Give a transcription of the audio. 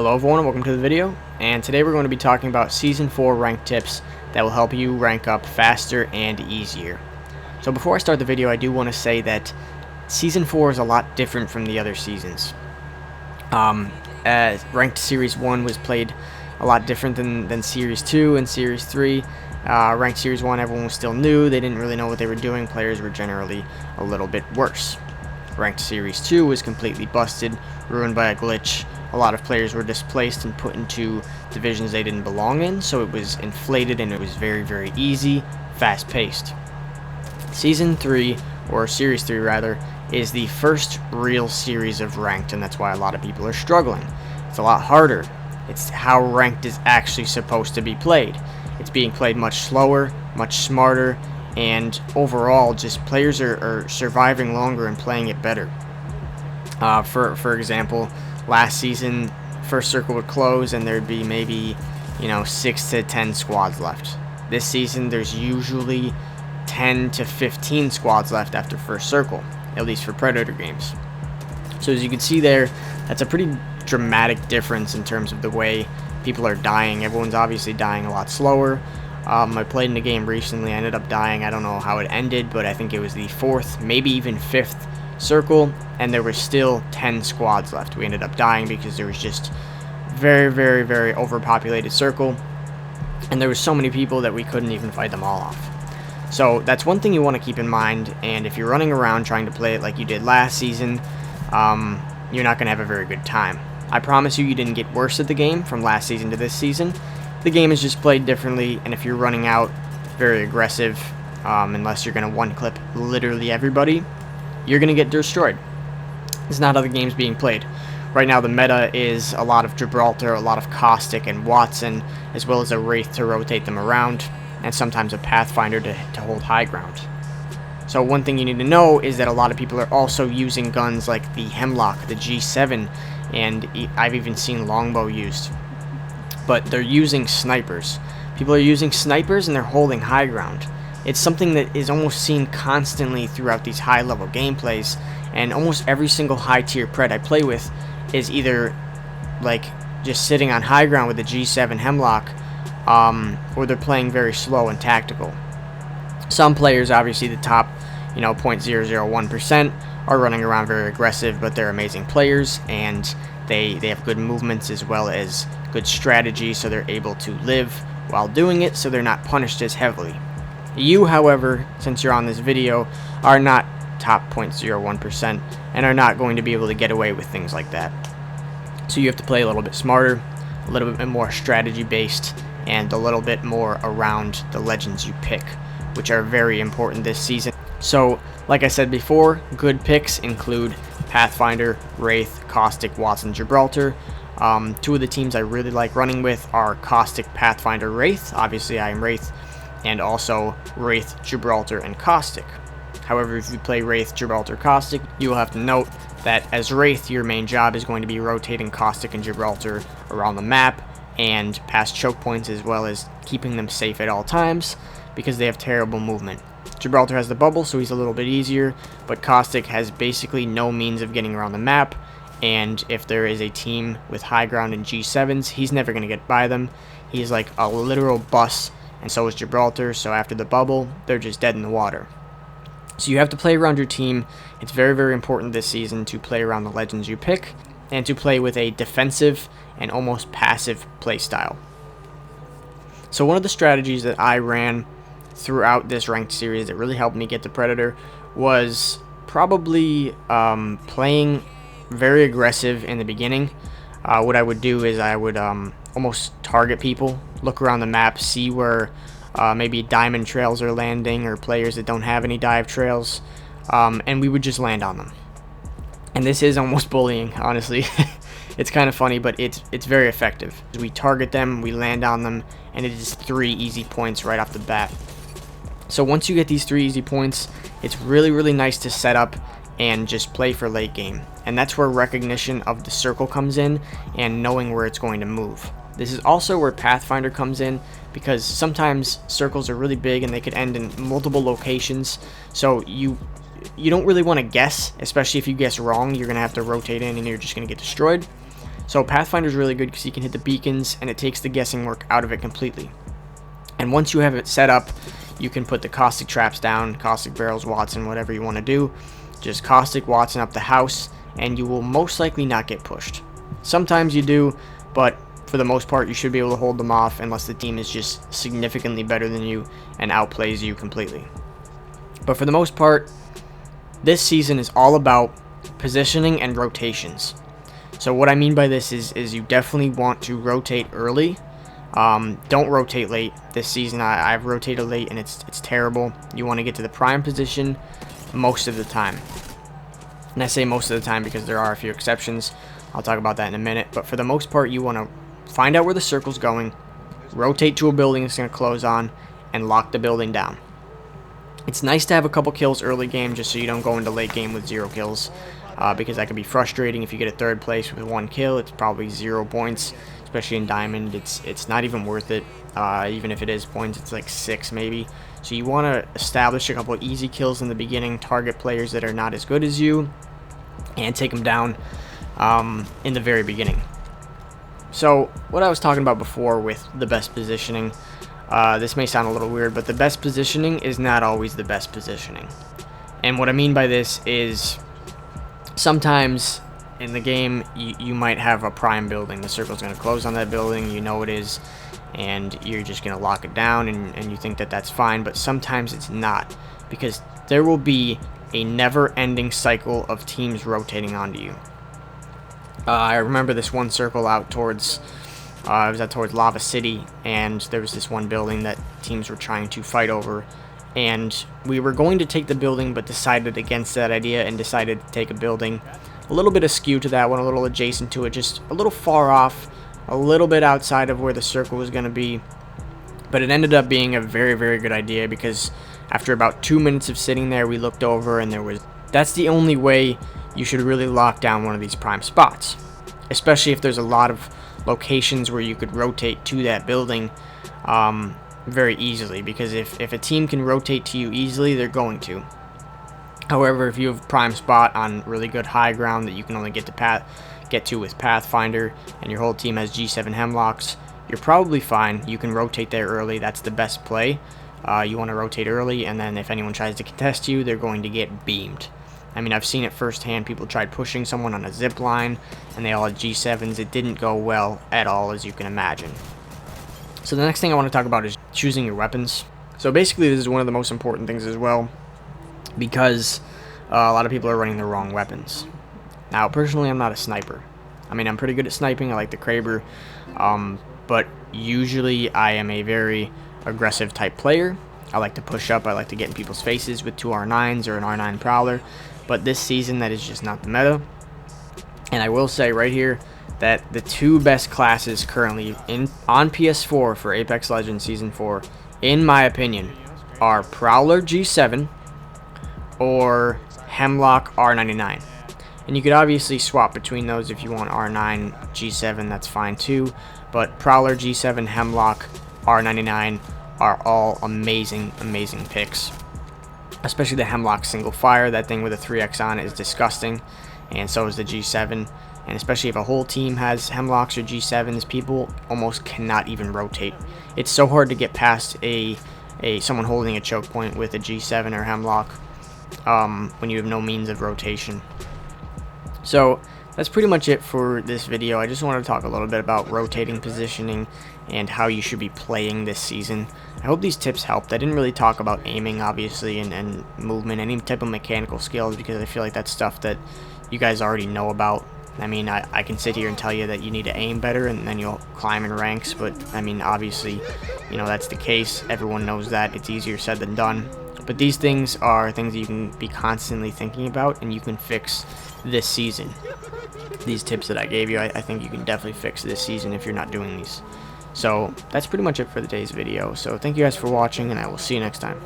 Hello everyone and welcome to the video, and today we're going to be talking about Season 4 rank tips that will help you rank up faster and easier. So before I start the video, I do want to say that Season 4 is a lot different from the other seasons. Ranked Series 1 was played a lot different than Series 2 and Series 3. Ranked Series 1, everyone was still new, they didn't really know what they were doing, players were generally a little bit worse. Ranked Series 2 was completely busted, ruined by a glitch. A lot of players were displaced and put into divisions they didn't belong in, so it was inflated and it was very, very easy, fast-paced. Season 3, or Series 3 rather, is the first real series of Ranked, and that's why a lot of people are struggling. It's a lot harder. It's how Ranked is actually supposed to be played. It's being played much slower, much smarter, and overall, just players are surviving longer and playing it better. For example, last season, first circle would close and there'd be maybe 6 to 10 squads left. This season there's usually 10 to 15 squads left after first circle, at least for Predator games. So as you can see there, that's a pretty dramatic difference in terms of the way people are dying. Everyone's obviously dying a lot slower. I played in a game recently, I ended up dying, I don't know how it ended, but I think it was the 4th, maybe even 5th circle, and there were still 10 squads left. We ended up dying because there was just very overpopulated circle, and there was so many people that we couldn't even fight them all off. So that's one thing you want to keep in mind, and if you're running around trying to play it like you did last season, you're not going to have a very good time. I promise you didn't get worse at the game from last season to this season. The game is just played differently, and if you're running out very aggressive, unless you're going to one-clip literally everybody, you're going to get destroyed. It's not how the game's being played. Right now the meta is a lot of Gibraltar, a lot of Caustic and Wattson, as well as a Wraith to rotate them around, and sometimes a Pathfinder to hold high ground. So one thing you need to know is that a lot of people are also using guns like the Hemlock, the G7, and I've even seen longbow used. But they're using snipers. People are using snipers and they're holding high ground. It's something that is almost seen constantly throughout these high-level gameplays, and almost every single high-tier pred I play with is either like just sitting on high ground with the G7 Hemlock, or they're playing very slow and tactical. Some players, obviously the top 0.001%, are running around very aggressive, but they're amazing players, and they have good movements as well as good strategy, so they're able to live while doing it, so they're not punished as heavily. You, however, since you're on this video, are not top 0.01% and are not going to be able to get away with things like that. So you have to play a little bit smarter, a little bit more strategy based, and a little bit more around the legends you pick, which are very important this season. So, like I said before, good picks include Pathfinder, Wraith, Caustic, Wattson, Gibraltar. Two of the teams I really like running with are Caustic, Pathfinder, Wraith. Obviously I am Wraith, and also Wraith, Gibraltar, and Caustic. However, if you play Wraith, Gibraltar, Caustic, you will have to note that as Wraith, your main job is going to be rotating Caustic and Gibraltar around the map and past choke points, as well as keeping them safe at all times because they have terrible movement. Gibraltar has the bubble, so he's a little bit easier, but Caustic has basically no means of getting around the map, and if there is a team with high ground and G7s, he's never going to get by them. He's like a literal bus, and so is Gibraltar, so after the bubble, they're just dead in the water. So you have to play around your team. It's very important this season to play around the legends you pick, and to play with a defensive and almost passive play style. So one of the strategies that I ran throughout this ranked series that really helped me get to Predator was probably playing very aggressive in the beginning. What I would do is I would almost target people, look around the map, see where maybe diamond trails are landing or players that don't have any dive trails, and we would just land on them. And this is almost bullying, honestly. It's kind of funny, but it's very effective. We target them, we land on them, and it is 3 easy points right off the bat. So once you get these 3 easy points, it's really nice to set up and just play for late game. And that's where recognition of the circle comes in and knowing where it's going to move. This is also where Pathfinder comes in, because sometimes circles are really big and they could end in multiple locations, so you don't really want to guess, especially if you guess wrong, you're going to have to rotate in and you're just going to get destroyed. So Pathfinder is really good because you can hit the beacons, and it takes the guessing work out of it completely. And once you have it set up, you can put the caustic traps down, caustic barrels, Wattson, whatever you want to do. Just caustic Wattson up the house, and you will most likely not get pushed. Sometimes you do, but for the most part, you should be able to hold them off unless the team is just significantly better than you and outplays you completely. But for the most part, this season is all about positioning and rotations. So what I mean by this is you definitely want to rotate early. Don't rotate late. This season I've rotated late, and it's terrible. You want to get to the prime position most of the time. And I say most of the time because there are a few exceptions. I'll talk about that in a minute. But for the most part, you want to find out where the circle's going, rotate to a building it's going to close on, and lock the building down. It's nice to have a couple kills early game just so you don't go into late game with 0 kills. Because that can be frustrating. If you get a 3rd place with 1 kill, it's probably 0 points. Especially in Diamond, it's not even worth it. Even if it is points, it's like 6 maybe. So you want to establish a couple of easy kills in the beginning, target players that are not as good as you, and take them down in the very beginning. So what I was talking about before with the best positioning, this may sound a little weird, but the best positioning is not always the best positioning. And what I mean by this is sometimes in the game you might have a prime building. The circle's going to close on that building, you know it is, and you're just going to lock it down, and you think that that's fine. But sometimes it's not, because there will be a never-ending cycle of teams rotating onto you. I remember this one circle out towards it was out towards Lava City, and there was this one building that teams were trying to fight over, and we were going to take the building but decided against that idea and decided to take a building a little bit askew to that one, a little adjacent to it, just a little far off, a little bit outside of where the circle was going to be. But it ended up being a very, very good idea, because after about 2 minutes of sitting there, we looked over and that's the only way you should really lock down one of these prime spots, especially if there's a lot of locations where you could rotate to that building very easily, because if a team can rotate to you easily, they're going to. However, if you have a prime spot on really good high ground that you can only get to with Pathfinder, and your whole team has G7 hemlocks, you're probably fine. You can rotate there early. That's the best play. You want to rotate early, and then if anyone tries to contest you, they're going to get beamed. I mean, I've seen it firsthand. People tried pushing someone on a zip line, and they all had G7s. It didn't go well at all, as you can imagine. So the next thing I want to talk about is choosing your weapons. So basically, this is one of the most important things as well, because a lot of people are running the wrong weapons. Now, personally, I'm not a sniper. I mean, I'm pretty good at sniping. I like the Kraber, but usually I am a very aggressive type player. I like to push up. I like to get in people's faces with 2 R9s or an R9 Prowler. But this season, that is just not the meta. And I will say right here that the 2 best classes currently on PS4 for Apex Legends Season 4, in my opinion, are Prowler G7 or Hemlock R99. And you could obviously swap between those if you want R9, G7, that's fine too. But Prowler, G7, Hemlock, R99 are all amazing, amazing picks. Especially the Hemlock single fire. That thing with a 3x on it is disgusting. And so is the G7. And especially if a whole team has Hemlocks or G7s, people almost cannot even rotate. It's so hard to get past someone holding a choke point with a G7 or Hemlock when you have no means of rotation. So that's pretty much it for this video. I just wanted to talk a little bit about rotating, positioning, and how you should be playing this season. I hope these tips helped. I didn't really talk about aiming, obviously, and movement, any type of mechanical skills, because I feel like that's stuff that you guys already know about. I mean, I can sit here and tell you that you need to aim better and then you'll climb in ranks, but I mean, obviously, you know, that's the case. Everyone knows that. It's easier said than done. But these things are things that you can be constantly thinking about, and you can fix this season. These tips that I gave you, I think you can definitely fix this season if you're not doing these. So that's pretty much it for today's video. So thank you guys for watching, and I will see you next time.